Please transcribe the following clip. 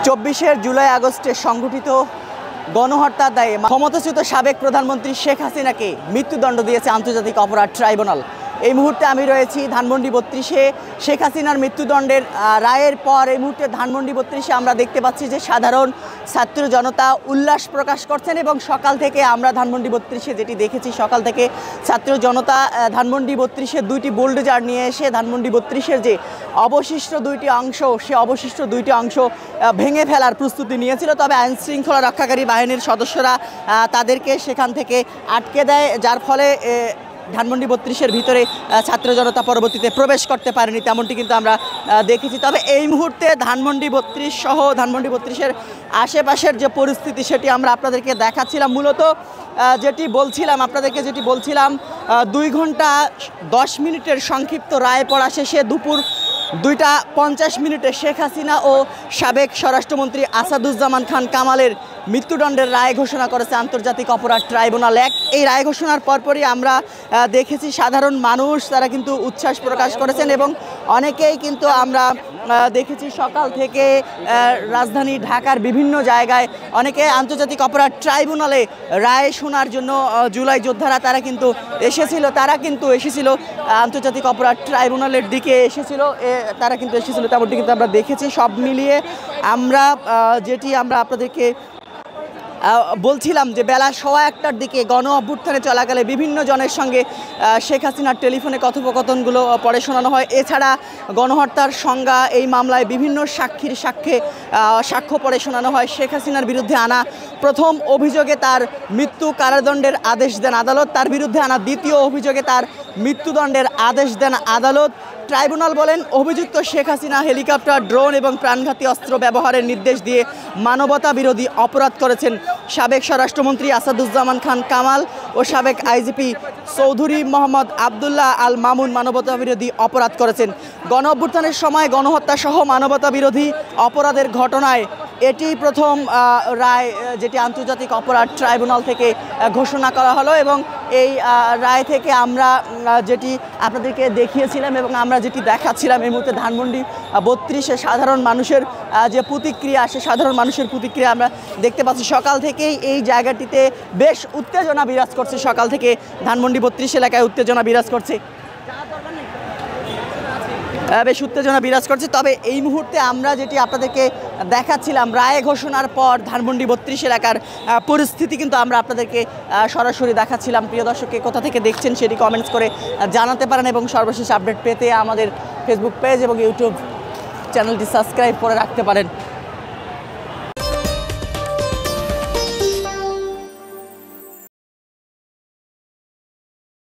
24 জুলাই আগস্টে সংঘটিত গণহত্যার দায়ে ক্ষমতাচ্যুত সাবেক প্রধানমন্ত্রী শেখ হাসিনাকে মৃত্যুদণ্ড দিয়েছে আন্তর্জাতিক অপরাধ ট্রাইব্যুনাল। এই মুহূর্তে আমি রয়েছি ধানমন্ডি 32-এ। শেখ হাসিনার মৃত্যুদণ্ডের রায়ের পর এই মুহূর্তে ধানমন্ডি 32-এ আমরা দেখতে পাচ্ছি যে সাধারণ ছাত্র জনতা উল্লাস প্রকাশ করছেন এবং সকাল থেকে আমরা ধানমন্ডি 32-এ যেটি দেখেছি, সকাল থেকে ছাত্র জনতা ধানমন্ডি 32-এ দুইটি বুলডোজার নিয়ে এসে ধানমন্ডি 32-এর যে অবশিষ্ট দুইটি অংশ, সে অবশিষ্ট দুইটি অংশ ভেঙে ফেলার প্রস্তুতি নিয়েছিল। তবে আইনশৃঙ্খলা রক্ষাকারী বাহিনীর সদস্যরা তাদেরকে সেখান থেকে আটকে দেয়, যার ফলে ধানমন্ডি 32-এর ভিতরে ছাত্র জনতা পরবর্তীতে প্রবেশ করতে পারেনি, তেমনটি কিন্তু আমরা দেখেছি। তবে এই মুহূর্তে ধানমন্ডি 32 সহ ধানমন্ডি 32-এর আশেপাশের যে পরিস্থিতি সেটি আমরা আপনাদেরকে দেখাচ্ছিলাম। মূলত যেটি বলছিলাম 2 ঘন্টা 10 মিনিটের সংক্ষিপ্ত রায় পড়া শেষে দুপুর 2:50 শেখ হাসিনা ও সাবেক স্বরাষ্ট্রমন্ত্রী আসাদুজ্জামান খান কামালের মৃত্যুদণ্ডের রায় ঘোষণা করেছে আন্তর্জাতিক অপরাধ ট্রাইব্যুনাল 1। এই রায় ঘোষণার পরপরই আমরা দেখেছি সাধারণ মানুষ তারা কিন্তু উচ্ছ্বাস প্রকাশ করেছেন এবং অনেকেই কিন্তু আমরা দেখেছি সকাল থেকে রাজধানী ঢাকার বিভিন্ন জায়গায় অনেকে আন্তর্জাতিক অপরাধ ট্রাইব্যুনালে রায় শোনার জন্য জুলাই যোদ্ধারা তারা কিন্তু এসেছিল আন্তর্জাতিক অপরাধ ট্রাইব্যুনালের দিকে তারা কিন্তু এসেছিল, তেমনটি কিন্তু আমরা দেখেছি। সব মিলিয়ে আমরা আপনাদেরকে বলছিলাম যে বেলা 1:15টার দিকে গণ অভ্যুত্থানে চলাকালে বিভিন্ন জনের সঙ্গে শেখ হাসিনার টেলিফোনে কথোপকথনগুলো পড়ে শোনানো হয়। এছাড়া গণহত্যার সংজ্ঞা, এই মামলায় বিভিন্ন সাক্ষীর সাক্ষ্য পড়ে শোনানো হয়। শেখ হাসিনার বিরুদ্ধে আনা প্রথম অভিযোগে তার মৃত্যু কারাদণ্ডের আদেশ দেন আদালত, তার বিরুদ্ধে আনা দ্বিতীয় অভিযোগে তার মৃত্যুদণ্ডের আদেশ দেন আদালত। ট্রাইব্যুনাল বলেন, অভিযুক্ত শেখ হাসিনা হেলিকপ্টার, ড্রোন এবং প্রাণঘাতী অস্ত্র ব্যবহারের নির্দেশ দিয়ে মানবতা বিরোধী অপরাধ করেছেন। সাবেক স্বরাষ্ট্রমন্ত্রী আসাদুজ্জামান খান কামাল ও সাবেক আইজিপি চৌধুরী মোহাম্মদ আবদুল্লাহ আল মামুন মানবতা বিরোধী অপরাধ করেছেন। গণ অভ্যুত্থানের সময় গণহত্যা সহ মানবতা বিরোধী অপরাধের ঘটনায় এটি প্রথম রায় যেটি আন্তর্জাতিক অপরাধ ট্রাইব্যুনাল থেকে ঘোষণা করা হলো এবং এই রায় থেকে আমরা যেটি আপনাদেরকে দেখিয়েছিলাম এবং আমরা যেটি দেখাচ্ছিলাম এই মুহূর্তে ধানমন্ডি 32-এ সাধারণ মানুষের যে প্রতিক্রিয়া, সে সাধারণ মানুষের প্রতিক্রিয়া আমরা দেখতে পাচ্ছি। সকাল থেকেই এই জায়গাটিতে বেশ উত্তেজনা বিরাজ করছে, সকাল থেকে ধানমন্ডি 32 এলাকায় উত্তেজনা বিরাজ করছে। তবে এই মুহূর্তে আমরা যেটি আপনাদেরকে দেখাচ্ছিলাম রায় ঘোষণার পর ধানমন্ডি 32 এলাকার পরিস্থিতি কিন্তু আমরা আপনাদেরকে সরাসরি দেখাচ্ছিলাম। প্রিয় দর্শককে কোথা থেকে দেখছেন সেটি কমেন্টস করে জানাতে পারেন এবং সর্বশেষ আপডেট পেতে আমাদের ফেসবুক পেজ এবং ইউটিউব চ্যানেলটি সাবস্ক্রাইব করে রাখতে পারেন।